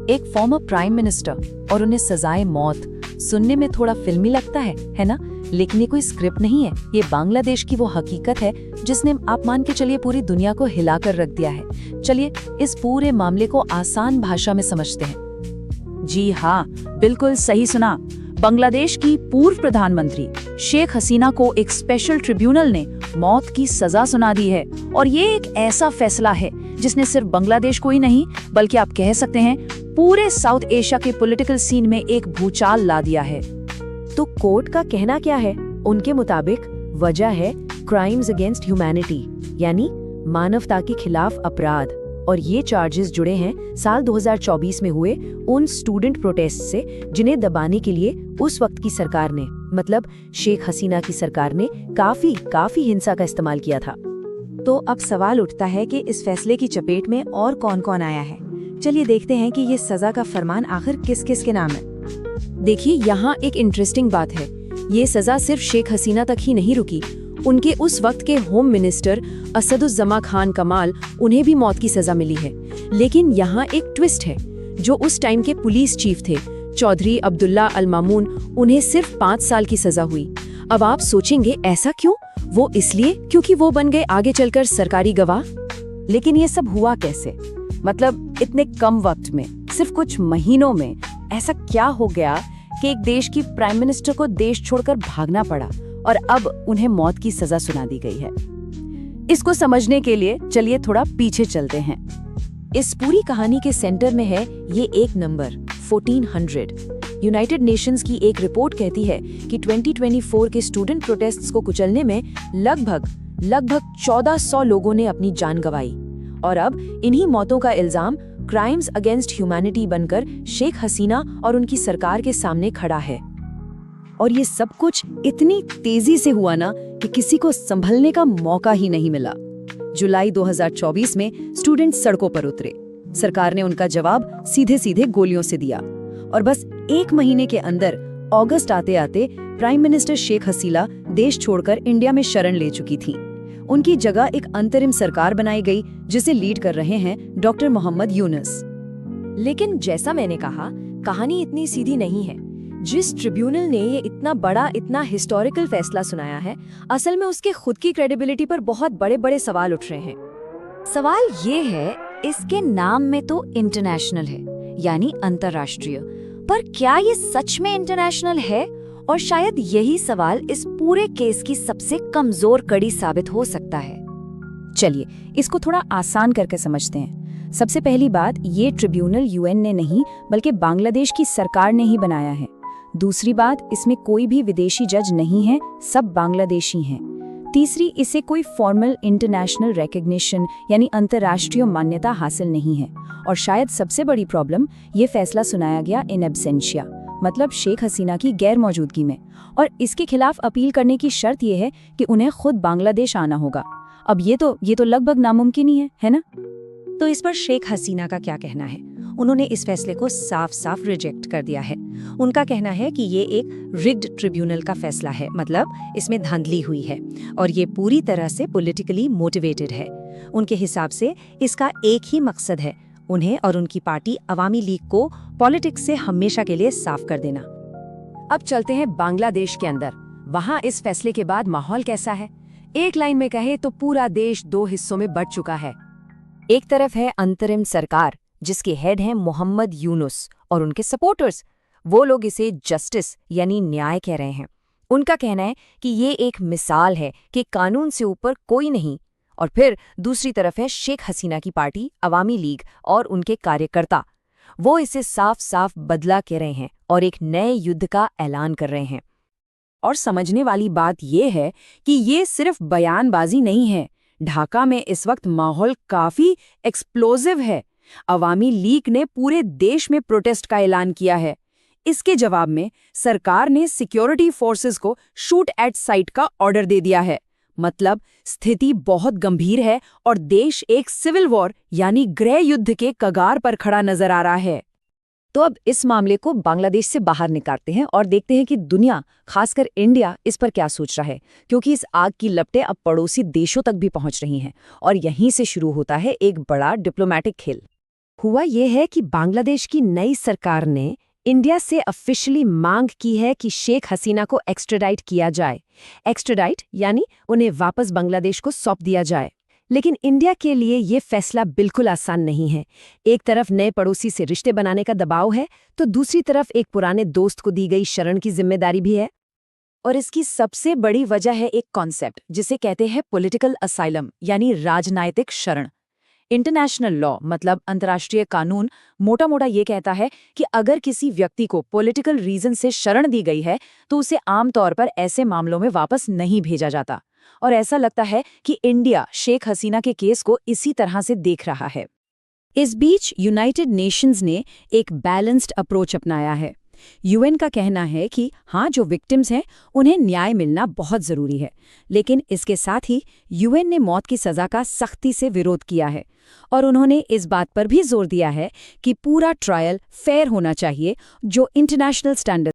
एक former prime minister और उन्हें सजाए मौत सुनने में थोड़ा फिल्मी लगता है ना? लेकिन ये कोई स्क्रिप्ट नहीं है, ये बांग्लादेश की वो हकीकत है जिसने आप मान के चलिए पूरी दुनिया को हिलाकर रख दिया है। चलिए इस पूरे मामले को आसान भाषा में समझते हैं। जी हाँ, बिल्कुल सही सुना। बांग्लादेश की पूर्व प्रधानमंत्री शेख हसीना को एक स्पेशल ट्रिब्यूनल ने मौत की सजा सुना दी है और ये एक ऐसा फैसला है जिसने सिर्फ बांग्लादेश को ही नहीं बल्कि आप कह सकते हैं पूरे साउथ एशिया के पॉलिटिकल सीन में एक भूचाल ला दिया है। तो कोर्ट का कहना क्या है? उनके मुताबिक वजह है क्राइम्स अगेंस्ट ह्यूमैनिटी, यानी मानवता के खिलाफ अपराध, और ये चार्जेस जुड़े हैं साल 2024 में हुए उन स्टूडेंट प्रोटेस्ट से जिन्हें दबाने के लिए उस वक्त की सरकार ने, मतलब शेख हसीना की सरकार ने काफी हिंसा का इस्तेमाल किया था। तो अब सवाल उठता है कि इस फैसले की चपेट में और कौन कौन आया है। चलिए देखते हैं कि ये सजा का फरमान आखिर किस किस के नाम है। देखिए, यहाँ एक इंटरेस्टिंग बात है, ये सजा सिर्फ शेख हसीना तक ही नहीं रुकी। उनके उस वक्त के होम मिनिस्टर असदुज्जमा खान कमाल, उन्हें भी मौत की सजा मिली है। लेकिन यहाँ एक ट्विस्ट है, जो उस टाइम के पुलिस चीफ थे चौधरी अब्दुल्ला अल मामून, उन्हें सिर्फ 5 साल की सजा हुई। अब आप सोचेंगे ऐसा क्यों? वो इसलिए क्योंकि वो बन गए आगे चलकर सरकारी गवाह। लेकिन ये सब हुआ कैसे? मतलब इतने कम वक्त में, सिर्फ कुछ महीनों में ऐसा क्या हो गया कि एक देश की प्राइम मिनिस्टर को देश छोड़कर भागना पड़ा और अब उन्हें मौत की सजा सुना दी गई है? इसको समझने के लिए चलिए थोड़ा पीछे चलते हैं। इस पूरी कहानी के सेंटर में है ये एक नंबर 1400। यूनाइटेड नेशंस की एक रिपोर्ट कहती है कि 2024 के स्टूडेंट प्रोटेस्ट्स को कुचलने में लगभग 1400 लोगों ने अपनी जान गंवाई। और अब इन्हीं मौतों का इल्जाम क्राइम्स अगेंस्ट ह्यूमैनिटी बनकर शेख हसीना और उनकी सरकार के सामने खड़ा है। और ये सब कुछ इतनी तेजी से हुआ ना कि किसी को संभलने का मौका ही नहीं मिला। जुलाई 2024 में स्टूडेंट सड़कों पर उतरे। सरकार ने उनका जवाब सीधे गोलियों से दिया और बस 1 महीने के अंदर अगस्त आते आते प्राइम मिनिस्टर शेख हसीना देश छोड़कर इंडिया में शरण ले चुकी थी। उनकी जगह एक अंतरिम सरकार बनाई गई जिसे लीड कर रहे हैं डॉक्टर मोहम्मद यूनुस। लेकिन जैसा मैंने कहा, कहानी इतनी सीधी नहीं है। जिस ट्रिब्यूनल ने ये इतना बड़ा, इतना हिस्टोरिकल फैसला सुनाया है, असल में उसके खुद की क्रेडिबिलिटी पर बहुत बड़े सवाल उठ रहे हैं। सवाल ये है, इसके नाम में तो इंटरनेशनल है, यानी अंतर्राष्ट्रीय, पर क्या ये सच में इंटरनेशनल है? और शायद यही सवाल इस पूरे केस की सबसे कमजोर कड़ी साबित हो सकता है। चलिए इसको थोड़ा आसान करके समझते हैं। सबसे पहली बात, ये ट्रिब्यूनल यूएन ने नहीं बल्कि बांग्लादेश की सरकार ने ही बनाया है। दूसरी बात, इसमें कोई भी विदेशी जज नहीं है, सब बांग्लादेशी हैं। तीसरी, इसे कोई फॉर्मल इंटरनेशनल रिकॉग्निशन यानी अंतर्राष्ट्रीय मान्यता हासिल नहीं है। और शायद सबसे बड़ी प्रॉब्लम, ये फैसला सुनाया गया इन एब्सेंशिया, मतलब शेख हसीना की गैर मौजूदगी में, और इसके खिलाफ अपील करने की शर्त यह है कि उन्हें खुद बांग्लादेश आना होगा। अब ये तो लगभग नामुमकिन ही है ना? तो इस पर शेख हसीना का क्या कहना है? उन्होंने इस फैसले को साफ रिजेक्ट कर दिया है। उनका कहना है कि ये एक रिग्ड ट्रिब्यूनल का फैसला है, मतलब इसमें धांधली हुई है और ये पूरी तरह से पॉलिटिकली मोटिवेटेड है। उनके हिसाब से इसका एक ही मकसद है, उन्हें और उनकी पार्टी अवामी लीग को पॉलिटिक्स से हमेशा के लिए साफ कर देना। अब चलते हैं बांग्लादेश के अंदर। वहाँ इस फैसले के बाद माहौल कैसा है? एक लाइन में कहे तो पूरा देश 2 हिस्सों में बंट चुका है। एक तरफ है अंतरिम सरकार, जिसके हेड हैं मोहम्मद यूनुस और उनके सपोर्टर्स। वो लोग इसे जस्टिस यानी न्याय कह रहे हैं। उनका कहना है कि ये एक मिसाल है कि कानून से ऊपर कोई नहीं। और फिर दूसरी तरफ है शेख हसीना की पार्टी अवामी लीग और उनके कार्यकर्ता। वो इसे साफ बदला कह रहे हैं और एक नए युद्ध का ऐलान कर रहे हैं। और समझने वाली बात यह है कि ये सिर्फ बयानबाजी नहीं है। ढाका में इस वक्त माहौल काफी एक्सप्लोजिव है। अवामी लीग ने पूरे देश में प्रोटेस्ट का ऐलान किया है। इसके जवाब में सरकार ने सिक्योरिटी फोर्सेस को शूट एट साइट का ऑर्डर दे दिया है। मतलब स्थिति बहुत गंभीर है और देश एक सिविल वॉर यानी गृह युद्ध के कगार पर खड़ा नजर आ रहा है। तो अब इस मामले को बांग्लादेश से बाहर निकालते हैं और देखते हैं कि दुनिया, खासकर इंडिया, इस पर क्या सोच रहा है, क्योंकि इस आग की लपटें अब पड़ोसी देशों तक भी पहुंच रही हैं और यहीं से शुरू होता है एक बड़ा डिप्लोमैटिक खेल। हुआ ये है कि बांग्लादेश की नई सरकार ने इंडिया से ऑफिशियली मांग की है कि शेख हसीना को एक्स्ट्राडाइट किया जाए। एक्स्ट्राडाइट यानी उन्हें वापस बांग्लादेश को सौंप दिया जाए। लेकिन इंडिया के लिए ये फैसला बिल्कुल आसान नहीं है। एक तरफ नए पड़ोसी से रिश्ते बनाने का दबाव है, तो दूसरी तरफ एक पुराने दोस्त को दी गई शरण की जिम्मेदारी भी है। और इसकी सबसे बड़ी वजह है एक कॉन्सेप्ट जिसे कहते हैं पॉलिटिकल असाइलम, यानी राजनैतिक शरण। इंटरनेशनल लॉ मतलब अंतर्राष्ट्रीय कानून मोटा मोटा ये कहता है कि अगर किसी व्यक्ति को पॉलिटिकल रीजन से शरण दी गई है तो उसे आमतौर पर ऐसे मामलों में वापस नहीं भेजा जाता। और ऐसा लगता है कि इंडिया शेख हसीना के केस को इसी तरह से देख रहा है। इस बीच यूनाइटेड नेशंस ने एक बैलेंस्ड अप्रोच अपनाया है। यूएन का कहना है कि हाँ, जो विक्टिम्स हैं उन्हें न्याय मिलना बहुत ज़रूरी है, लेकिन इसके साथ ही यूएन ने मौत की सज़ा का सख्ती से विरोध किया है और उन्होंने इस बात पर भी जोर दिया है कि पूरा ट्रायल फेयर होना चाहिए, जो इंटरनेशनल स्टैंडर्ड